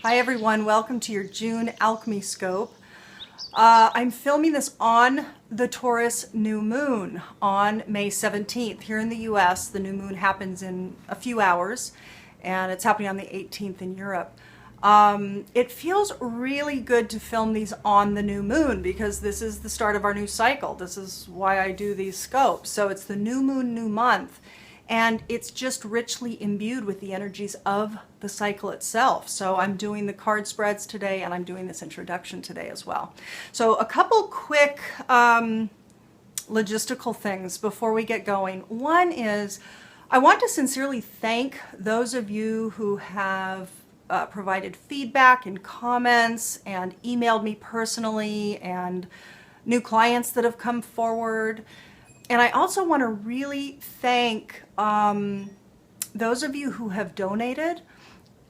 Hi everyone, welcome to your June Alchemy Scope. I'm filming this on the Taurus new moon on May 17th. Here in the US, the new moon happens in a few hours, and it's happening on the 18th in Europe. It feels really good to film these on the new moon because this is the start of our new cycle. This is why I do these scopes. So it's the new moon, new month. And it's just richly imbued with the energies of the cycle itself. So I'm doing the card spreads today, and I'm doing this introduction today as well. So a couple quick logistical things before we get going. One is I want to sincerely thank those of you who have provided feedback and comments and emailed me personally, and new clients that have come forward. And I also want to really thank those of you who have donated.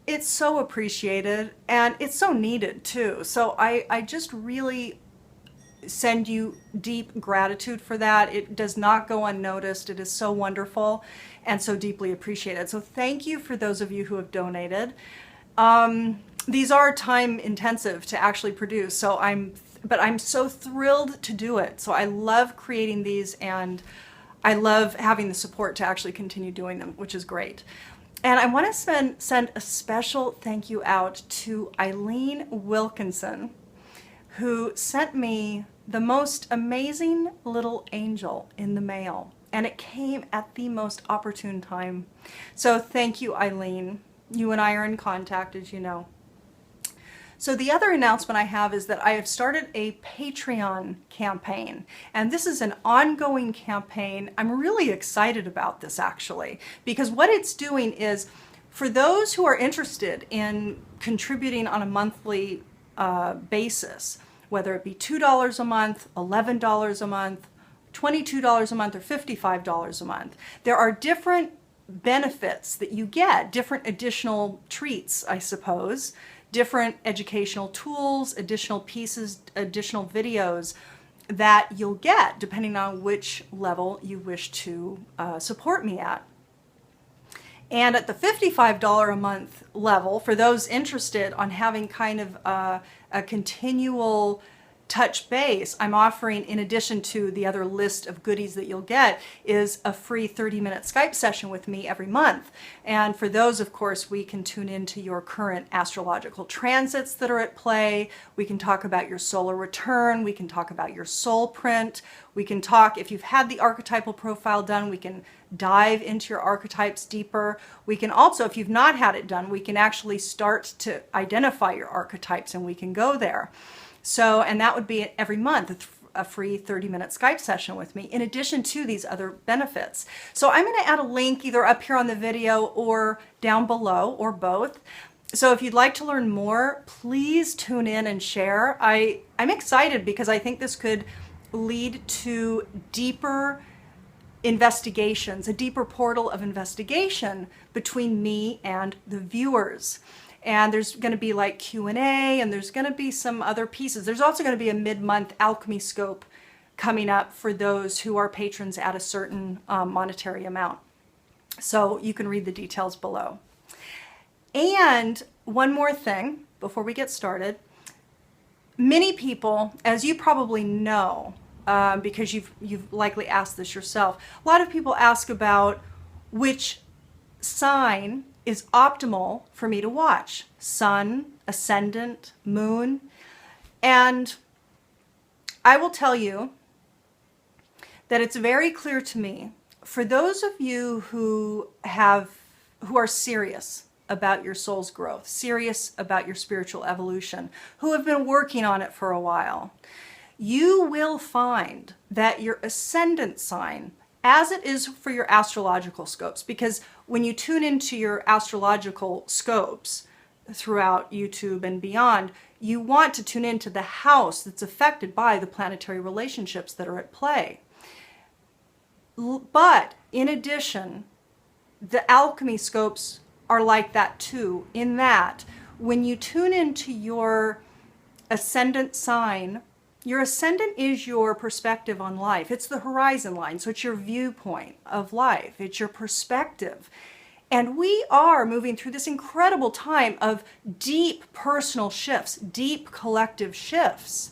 It's so appreciated, and it's so needed too. So I just really send you deep gratitude for that. It does not go unnoticed. It is so wonderful and so deeply appreciated. So thank you for those of you who have donated. These are time intensive to actually produce, so but I'm so thrilled to do it. So I love creating these, and I love having the support to actually continue doing them, which is great. And I want to send a special thank you out to Eileen Wilkinson, who sent me the most amazing little angel in the mail. And it came at the most opportune time. So thank you, Eileen. You and I are in contact, as you know. So the other announcement I have is that I have started a Patreon campaign, and this is an ongoing campaign. I'm really excited about this actually, because what it's doing is, for those who are interested in contributing on a monthly basis, whether it be $2 a month, $11 a month, $22 a month, or $55 a month, there are different benefits that you get, different additional treats, I suppose, different educational tools, additional pieces, additional videos that you'll get depending on which level you wish to support me at. And at the $55 a month level, for those interested on having kind of a continual touch base, I'm offering, in addition to the other list of goodies that you'll get, is a free 30-minute Skype session with me every month. And for those, of course, we can tune into your current astrological transits that are at play. We can talk about your solar return. We can talk about your soul print. We can talk, if you've had the archetypal profile done, we can dive into your archetypes deeper. We can also, if you've not had it done, we can actually start to identify your archetypes, and we can go there. So, and that would be every month, a free 30-minute Skype session with me, in addition to these other benefits. So I'm going to add a link either up here on the video or down below, or both. So if you'd like to learn more, please tune in and share. I'm excited because I think this could lead to deeper investigations, a deeper portal of investigation between me and the viewers. And there's going to be like Q&A, and there's going to be some other pieces. There's also going to be a mid-month Alchemy Scope coming up for those who are patrons at a certain monetary amount. So you can read the details below. And one more thing before we get started. Many people, as you probably know, because you've likely asked this yourself, a lot of people ask about which sign is optimal for me to watch. Sun, ascendant, moon. And I will tell you that it's very clear to me, for those of you who are serious about your soul's growth, serious about your spiritual evolution, who have been working on it for a while, you will find that your ascendant sign, as it is for your astrological scopes, because when you tune into your astrological scopes throughout YouTube and beyond, you want to tune into the house that's affected by the planetary relationships that are at play. But in addition, the alchemy scopes are like that too, in that when you tune into your ascendant sign, your ascendant is your perspective on life. It's the horizon line, so it's your viewpoint of life. It's your perspective. And we are moving through this incredible time of deep personal shifts, deep collective shifts.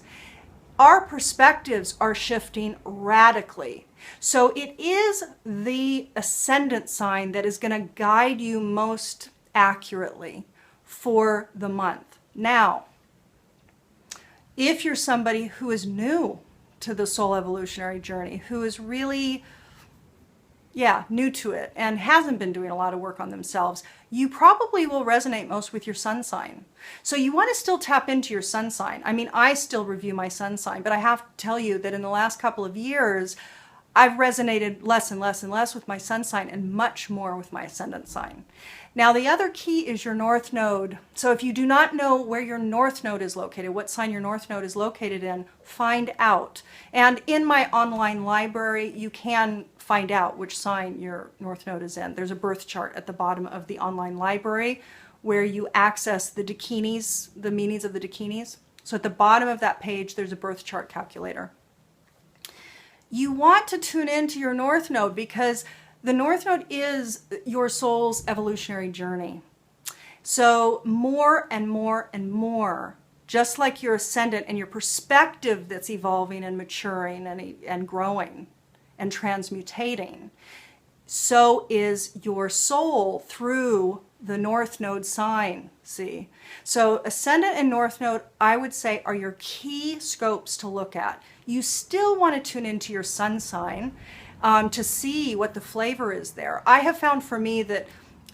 Our perspectives are shifting radically. So it is the ascendant sign that is going to guide you most accurately for the month. Now, if you're somebody who is new to the soul evolutionary journey, who is really new to it and hasn't been doing a lot of work on themselves, you probably will resonate most with your sun sign. So you want to still tap into your sun sign. I mean, I still review my sun sign, but I have to tell you that in the last couple of years, I've resonated less and less and less with my sun sign and much more with my ascendant sign. Now, the other key is your north node. So if you do not know where your north node is located, what sign your north node is located in, find out. And in my online library, you can find out which sign your north node is in. There's a birth chart at the bottom of the online library where you access the Dakinis, the meanings of the Dakinis. So at the bottom of that page, there's a birth chart calculator. You want to tune into your north node because the north node is your soul's evolutionary journey. So more and more and more, just like your ascendant and your perspective that's evolving and maturing and growing and transmutating, so is your soul through the north node sign, see? So ascendant and north node, I would say, are your key scopes to look at. You still want to tune into your sun sign to see what the flavor is there. I have found for me that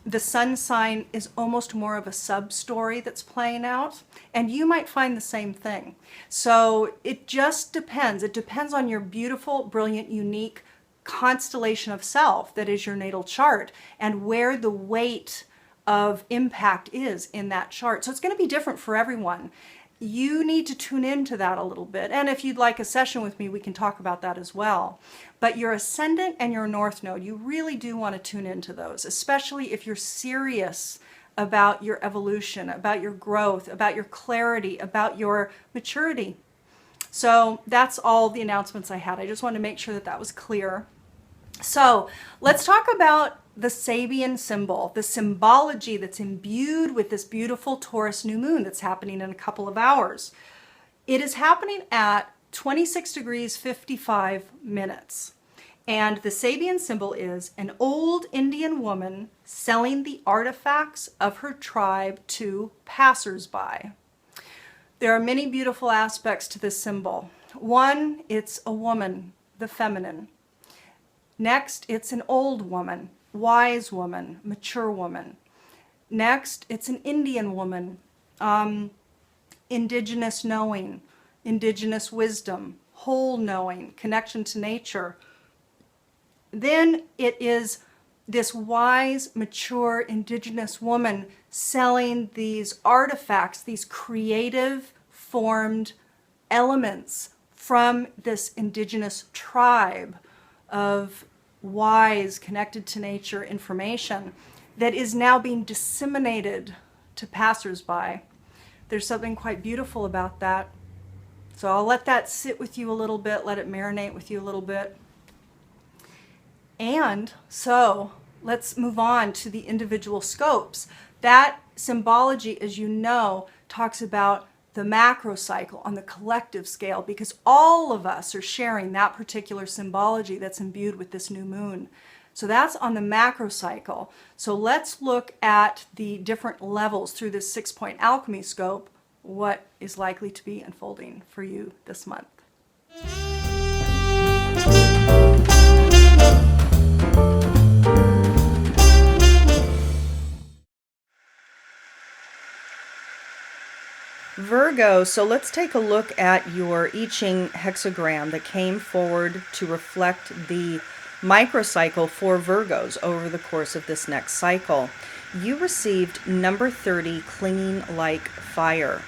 the sun sign is almost more of a sub-story that's playing out, and you might find the same thing. So it just depends. It depends on your beautiful, brilliant, unique constellation of self that is your natal chart and where the weight of impact is in that chart. So it's going to be different for everyone. You need to tune into that a little bit. And if you'd like a session with me, we can talk about that as well. But your ascendant and your north node, you really do want to tune into those, especially if you're serious about your evolution, about your growth, about your clarity, about your maturity. So that's all the announcements I had. I just wanted to make sure that that was clear. So let's talk about the Sabian symbol, the symbology that's imbued with this beautiful Taurus new moon that's happening in a couple of hours. It is happening at 26 degrees 55 minutes. And the Sabian symbol is an old Indian woman selling the artifacts of her tribe to passersby. There are many beautiful aspects to this symbol. One, it's a woman, the feminine. Next, it's an old woman, wise woman, mature woman. Next, it's an Indian woman, indigenous knowing, indigenous wisdom, whole knowing, connection to nature. Then it is this wise, mature, indigenous woman selling these artifacts, these creative formed elements from this indigenous tribe of wise, connected to nature information that is now being disseminated to passersby. There's something quite beautiful about that. So I'll let that sit with you a little bit, let it marinate with you a little bit. And so let's move on to the individual scopes. That symbology, as you know, talks about the macro cycle on the collective scale, because all of us are sharing that particular symbology that's imbued with this new moon. So that's on the macro cycle. So let's look at the different levels through this 6-point alchemy scope, what is likely to be unfolding for you this month. Virgo, so let's take a look at your I Ching hexagram that came forward to reflect the microcycle for Virgos over the course of this next cycle. You received number 30, clinging like fire.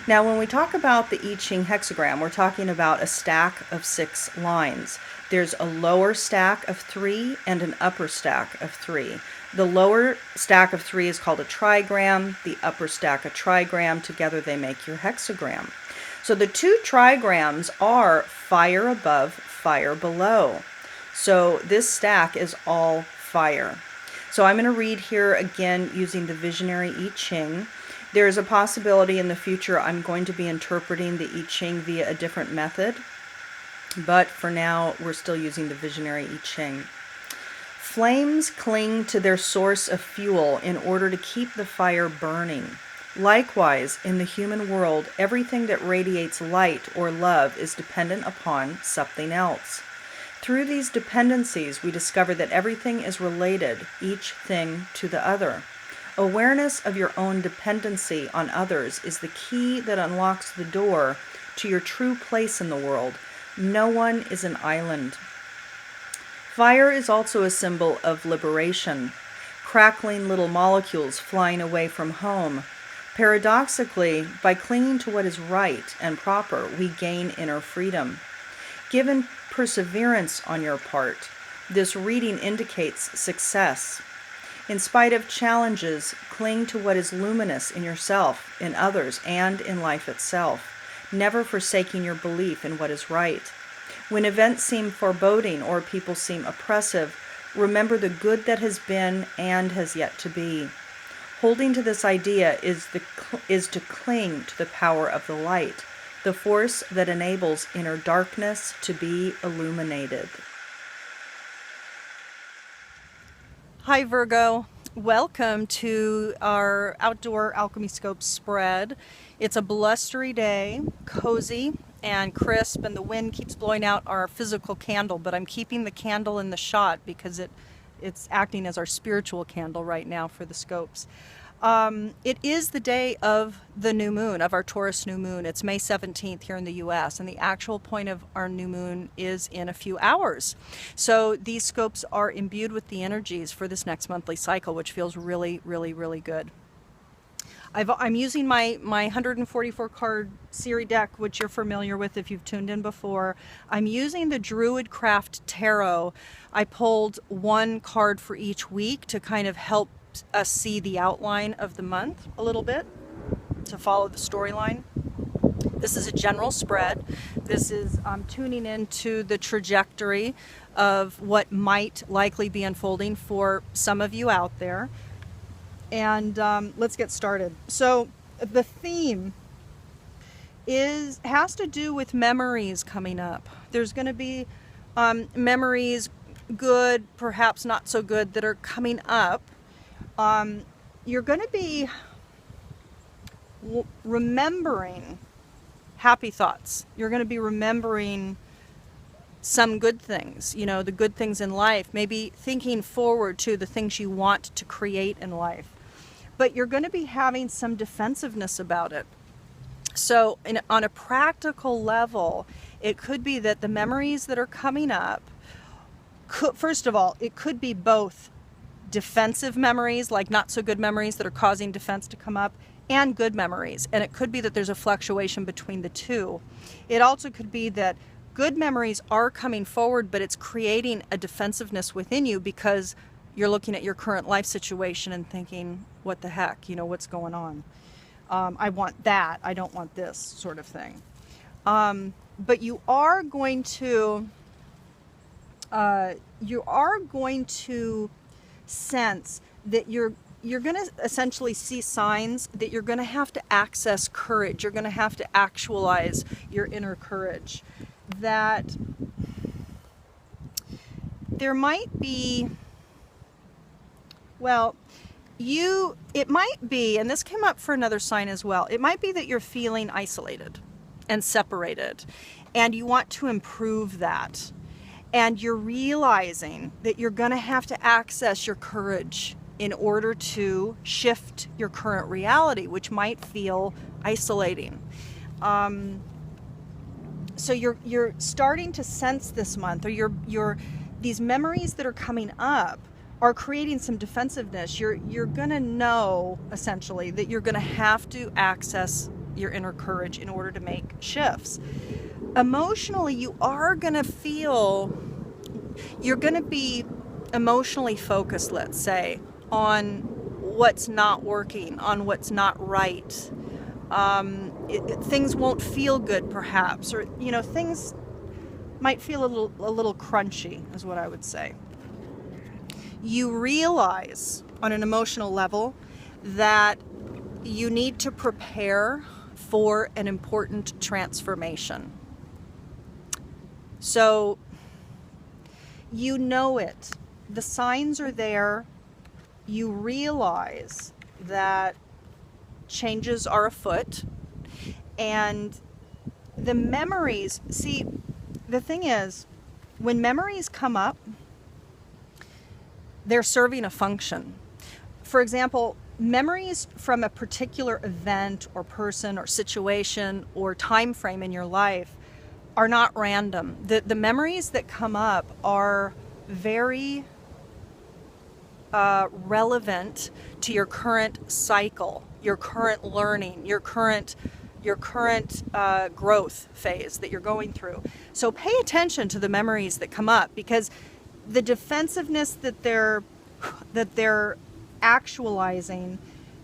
Now, when we talk about the I Ching hexagram, we're talking about a stack of 6 lines. There's a lower stack of 3 and an upper stack of 3. The lower stack of 3 is called a trigram, the upper stack a trigram. Together they make your hexagram. So the 2 trigrams are fire above, fire below. So this stack is all fire. So I'm going to read here again using the Visionary I Ching. There is a possibility in the future I'm going to be interpreting the I Ching via a different method, but for now we're still using the Visionary I Ching. Flames cling to their source of fuel in order to keep the fire burning. Likewise, in the human world, everything that radiates light or love is dependent upon something else. Through these dependencies, we discover that everything is related, each thing to the other. Awareness of your own dependency on others is the key that unlocks the door to your true place in the world. No one is an island. Fire is also a symbol of liberation, crackling little molecules flying away from home. Paradoxically, by clinging to what is right and proper, we gain inner freedom. Given perseverance on your part, this reading indicates success. In spite of challenges, cling to what is luminous in yourself, in others, and in life itself, never forsaking your belief in what is right. When events seem foreboding or people seem oppressive, remember the good that has been and has yet to be. Holding to this idea is to cling to the power of the light, the force that enables inner darkness to be illuminated. Hi Virgo, welcome to our outdoor Alchemy Scope spread. It's a blustery day, cozy and crisp, and the wind keeps blowing out our physical candle, but I'm keeping the candle in the shot because it's acting as our spiritual candle right now for the scopes. It is the day of the new moon, of our Taurus new moon. It's May 17th here in the US, and the actual point of our new moon is in a few hours. So these scopes are imbued with the energies for this next monthly cycle, which feels really, really, really good. I'm using my 144 card series deck, which you're familiar with if you've tuned in before. I'm using the Druidcraft Tarot. I pulled one card for each week to kind of help us see the outline of the month a little bit, to follow the storyline. This is a general spread. This is tuning into the trajectory of what might likely be unfolding for some of you out there. And let's get started. So the theme has to do with memories coming up. There's going to be memories, good, perhaps not so good, that are coming up. You're going to be remembering happy thoughts. You're going to be remembering some good things, you know, the good things in life, maybe thinking forward to the things you want to create in life. But you're going to be having some defensiveness about it. So on a practical level, it could be that the memories that are coming up, first of all, it could be both defensive memories, like not so good memories that are causing defense to come up, and good memories. And it could be that there's a fluctuation between the two. It also could be that good memories are coming forward, but it's creating a defensiveness within you because you're looking at your current life situation and thinking, what the heck, you know, what's going on? I want that, I don't want this, sort of thing. But you are going to sense that you're going to essentially see signs that you're going to have to access courage. You're going to have to actualize your inner courage. That there might be, well, it might be, and this came up for another sign as well, it might be that you're feeling isolated and separated, and you want to improve that. And you're realizing that you're going to have to access your courage in order to shift your current reality, which might feel isolating. So you're starting to sense this month, or these memories that are coming up are creating some defensiveness. You're going to know, essentially, that you're going to have to access your inner courage in order to make shifts. Emotionally, you're going to be emotionally focused, let's say, on what's not working, on what's not right. Things won't feel good, perhaps, or, you know, things might feel a little crunchy, is what I would say. you realize on an emotional level that you need to prepare for an important transformation. So you know it. The signs are there. You realize that changes are afoot. And the memories, see, the thing is, when memories come up, they're serving a function. For example, memories from a particular event or person or situation or time frame in your life are not random. The memories that come up are very relevant to your current cycle, your current learning, your current growth phase that you're going through. So pay attention to the memories that come up, because the defensiveness that they're actualizing,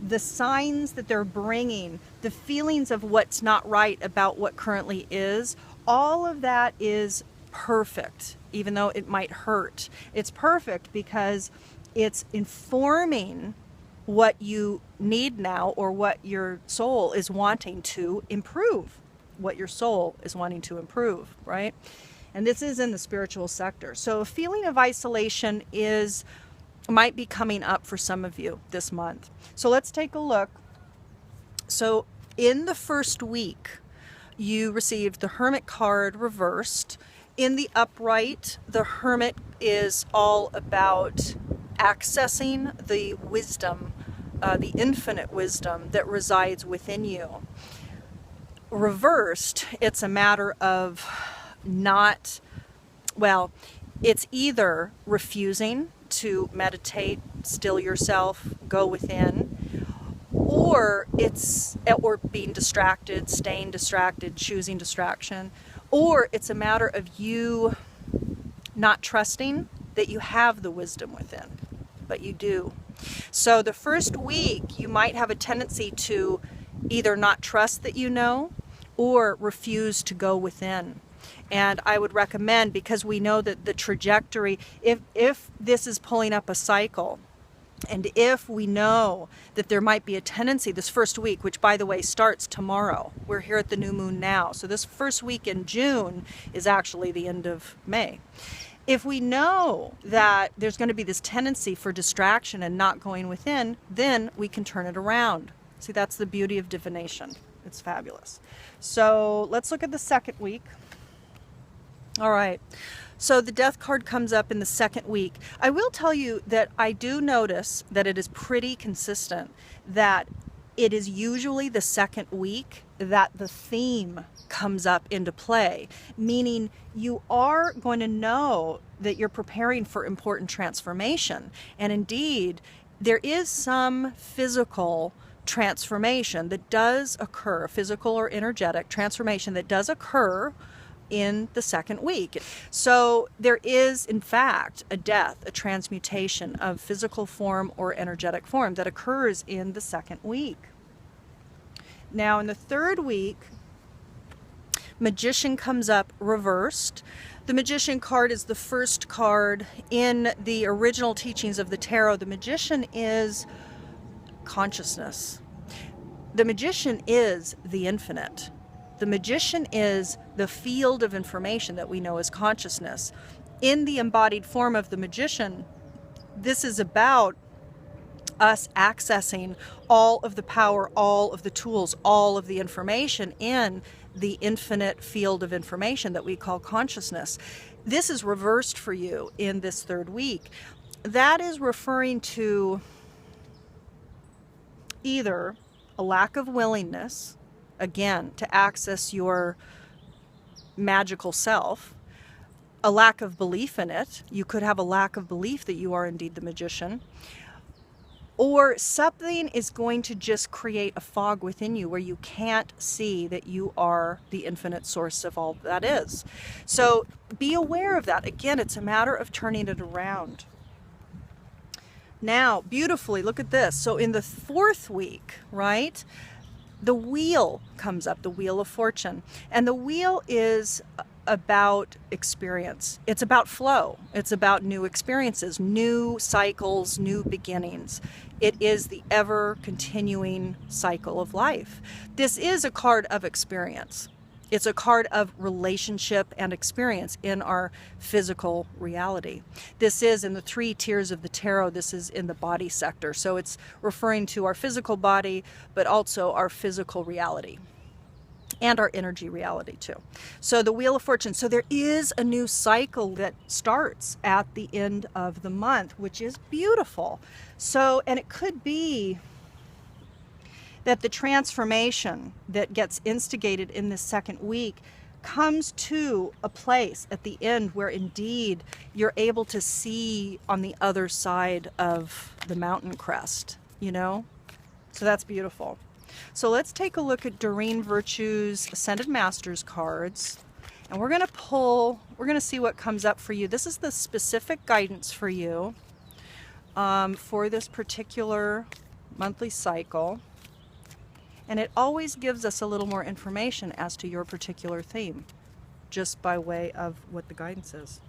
the signs that they're bringing, the feelings of what's not right about what currently is, all of that is perfect, even though it might hurt. It's perfect because it's informing what you need now, or what your soul is wanting to improve, right? And this is in the spiritual sector. So a feeling of isolation might be coming up for some of you this month. So let's take a look. So in the first week, you received the Hermit card reversed. In the upright, the Hermit is all about accessing the wisdom, the infinite wisdom that resides within you. Reversed, it's a matter of it's either refusing to meditate, still yourself, go within, or being distracted, staying distracted, choosing distraction, or it's a matter of you not trusting that you have the wisdom within, but you do. So the first week, you might have a tendency to either not trust that you know, or refuse to go within. And I would recommend, because we know that the trajectory, if this is pulling up a cycle, and if we know that there might be a tendency this first week, which by the way starts tomorrow, we're here at the new moon now, so this first week in June is actually the end of May. If we know that there's going to be this tendency for distraction and not going within, then we can turn it around. See, that's the beauty of divination. It's fabulous. So let's look at the second week. All right. So the Death card comes up in the second week. I will tell you that I do notice that it is pretty consistent, that it is usually the second week that the theme comes up into play, meaning you are going to know that you're preparing for important transformation. And indeed, there is some physical transformation that does occur, physical or energetic transformation that does occur in the second week. So there is, in fact, a death, a transmutation of physical form or energetic form that occurs in the second week. Now, in the third week, Magician comes up reversed. The Magician card is the first card in the original teachings of the tarot. The Magician is consciousness. The Magician is the infinite. The Magician is the field of information that we know as consciousness. In the embodied form of the Magician, this is about us accessing all of the power, all of the tools, all of the information in the infinite field of information that we call consciousness. This is reversed for you in this third week. That is referring to either a lack of willingness, again, to access your magical self, a lack of belief in it. You could have a lack of belief that you are indeed the Magician, or something is going to just create a fog within you where you can't see that you are the infinite source of all that is. So be aware of that. Again, it's a matter of turning it around. Now, beautifully, look at this. So in the fourth week, right, the wheel comes up, the Wheel of Fortune. And the wheel is about experience. It's about flow. It's about new experiences, new cycles, new beginnings. It is the ever continuing cycle of life. This is a card of experience. It's a card of relationship and experience in our physical reality. This is in the 3 tiers of the tarot. This is in the body sector. So it's referring to our physical body, but also our physical reality and our energy reality too. So the Wheel of Fortune. So there is a new cycle that starts at the end of the month, which is beautiful. So, and it could be that the transformation that gets instigated in this second week comes to a place at the end where indeed you're able to see on the other side of the mountain crest, you know? So that's beautiful. So let's take a look at Doreen Virtue's Ascended Masters cards. And we're going to see what comes up for you. This is the specific guidance for you for this particular monthly cycle. And it always gives us a little more information as to your particular theme, just by way of what the guidance is.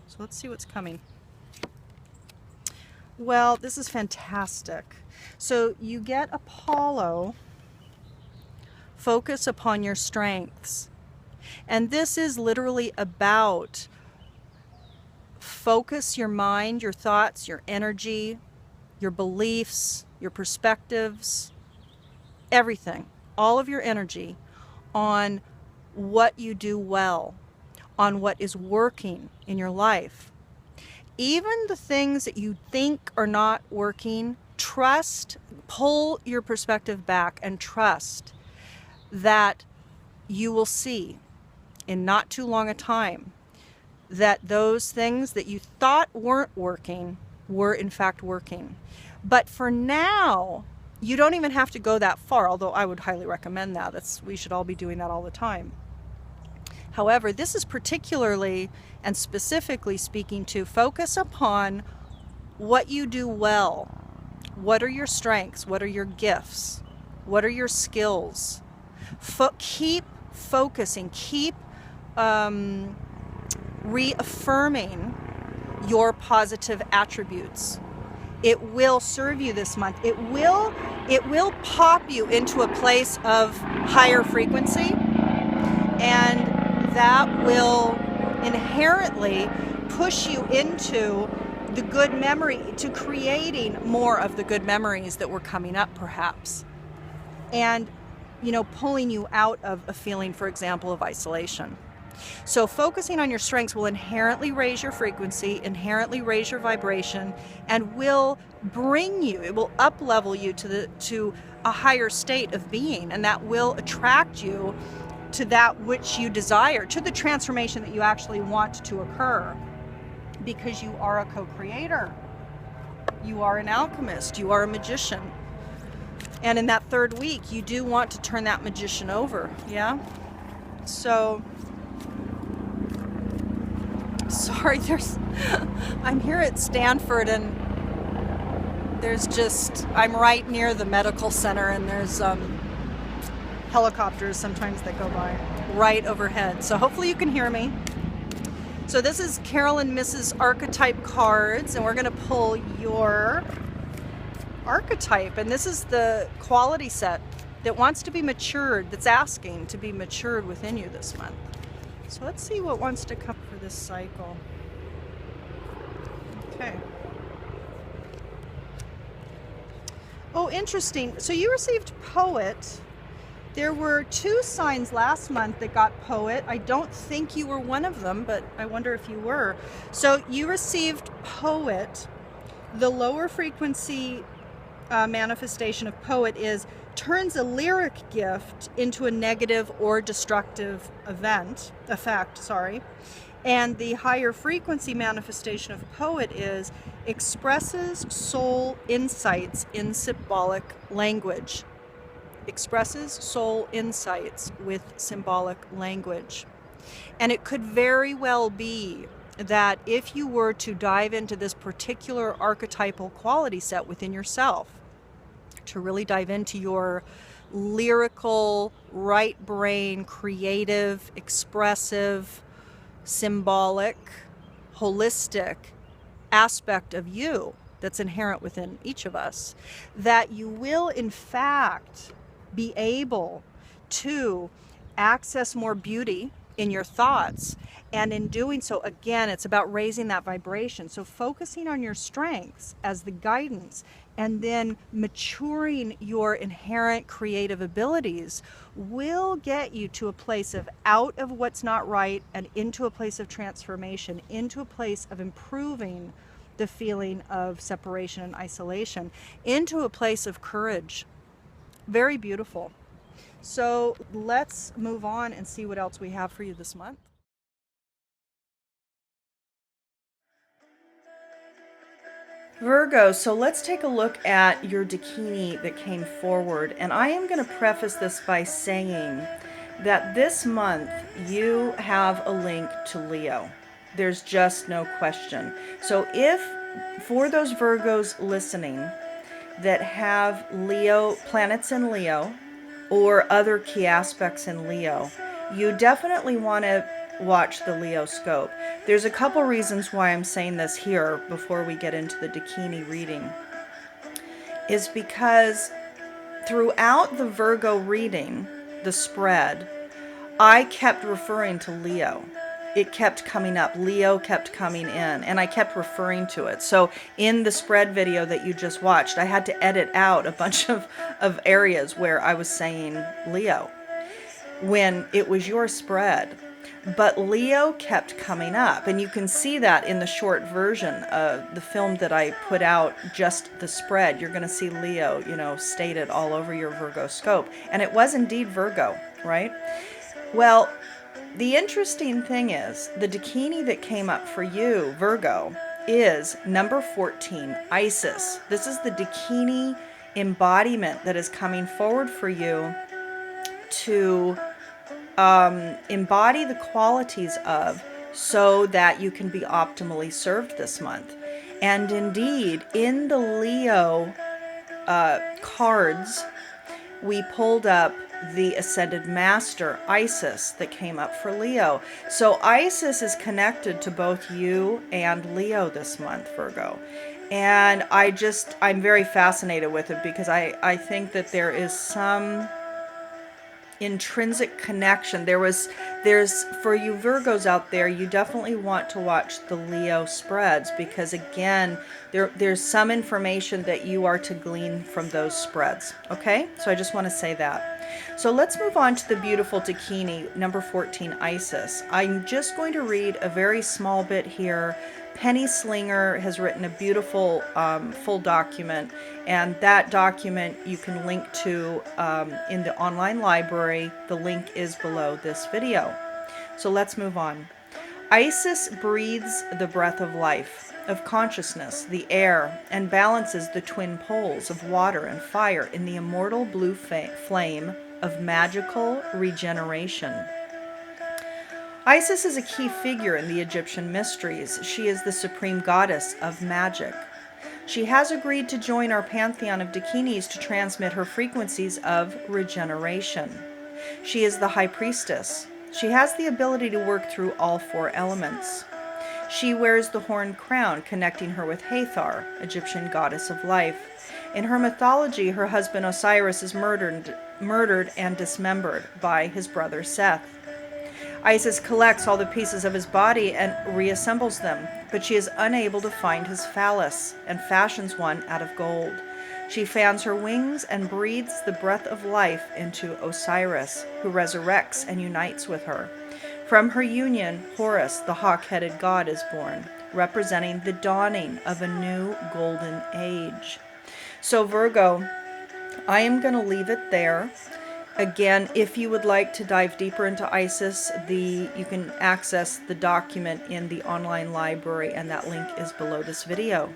So let's see what's coming. Well, this is fantastic. So you get Apollo, focus upon your strengths. And this is literally about focus your mind, your thoughts, your energy, your beliefs, your perspectives, everything, all of your energy on what you do well, on what is working in your life. Even the things that you think are not working, trust, pull your perspective back and trust that you will see in not too long a time that those things that you thought weren't working were in fact working. But for now, you don't even have to go that far, although I would highly recommend that. We should all be doing that all the time. However, this is particularly and specifically speaking to focus upon what you do well. What are your strengths? What are your gifts? What are your skills? Keep focusing, keep reaffirming your positive attributes. It will serve you this month. It will pop you into a place of higher frequency, and that will inherently push you into the good memory, to creating more of the good memories that were coming up perhaps. And, you know, pulling you out of a feeling, for example, of isolation. So focusing on your strengths will inherently raise your frequency, inherently raise your vibration, and will bring you, it will up-level you to a higher state of being, and that will attract you to that which you desire, to the transformation that you actually want to occur, because you are a co-creator. You are an alchemist. You are a magician. And in that third week, you do want to turn that magician over, yeah? So, sorry, I'm here at Stanford, and I'm right near the medical center, and there's helicopters sometimes that go by right overhead. So hopefully you can hear me. So this is Carol and Mrs. Archetype cards, and we're going to pull your archetype. And this is the quality set that wants to be matured, that's asking to be matured within you this month. So let's see what wants to come for this cycle. Okay. Oh, interesting. So you received Poet. There were 2 signs last month that got Poet. I don't think you were one of them, but I wonder if you were. So you received Poet. The lower frequency manifestation of Poet turns a lyric gift into a negative or destructive effect. And the higher frequency manifestation of Poet expresses soul insights in symbolic language. Expresses soul insights with symbolic language. And it could very well be that if you were to dive into this particular archetypal quality set within yourself, to really dive into your lyrical, right brain, creative, expressive, symbolic, holistic aspect of you that's inherent within each of us, that you will in fact be able to access more beauty in your thoughts. And in doing so, again, it's about raising that vibration. So focusing on your strengths as the guidance, and then maturing your inherent creative abilities will get you to a place of out of what's not right and into a place of transformation, into a place of improving the feeling of separation and isolation, into a place of courage. Very beautiful. So let's move on and see what else we have for you this month. Virgo, so let's take a look at your Dakini that came forward. And I am going to preface this by saying that this month you have a link to Leo. There's just no question. So if, for those Virgos listening that have Leo, planets in Leo, or other key aspects in Leo, you definitely want to watch the Leo scope. There's a couple reasons why I'm saying this here before we get into the Dakini reading, is because throughout the Virgo reading, the spread, I kept referring to Leo. It kept coming up. Leo kept coming in, and I kept referring to it. So in the spread video that you just watched, I had to edit out a bunch of areas where I was saying Leo when it was your spread. But Leo kept coming up, and you can see that in the short version of the film that I put out, just the spread. You're going to see Leo, stated all over your Virgo scope. And it was indeed Virgo, right? Well, the interesting thing is, the Dakini that came up for you, Virgo, is number 14, Isis. This is the Dakini embodiment that is coming forward for you to embody the qualities of, so that you can be optimally served this month. And indeed, in the Leo cards, we pulled up the Ascended Master, Isis, that came up for Leo. So Isis is connected to both you and Leo this month, Virgo. And I'm very fascinated with it, because I think that there is some intrinsic connection. There's for you Virgos out there, you definitely want to watch the Leo spreads, because again, there's some information that you are to glean from those spreads. Okay, so I just want to say that. So let's move on to the beautiful Dakini, number 14, Isis. I'm just going to read a very small bit here. Penny Slinger has written a beautiful full document, and that document you can link to in the online library. The link is below this video. So let's move on. Isis breathes the breath of life, of consciousness, the air, and balances the twin poles of water and fire in the immortal blue flame of magical regeneration. Isis is a key figure in the Egyptian mysteries. She is the supreme goddess of magic. She has agreed to join our pantheon of Dakinis to transmit her frequencies of regeneration. She is the high priestess. She has the ability to work through all four elements. She wears the horned crown, connecting her with Hathor, Egyptian goddess of life. In her mythology, her husband Osiris is murdered and dismembered by his brother Seth. Isis collects all the pieces of his body and reassembles them, but she is unable to find his phallus and fashions one out of gold. She fans her wings and breathes the breath of life into Osiris, who resurrects and unites with her. From her union, Horus, the hawk-headed god, is born, representing the dawning of a new golden age. So Virgo, I am going to leave it there. Again, if you would like to dive deeper into Isis, you can access the document in the online library, and that link is below this video.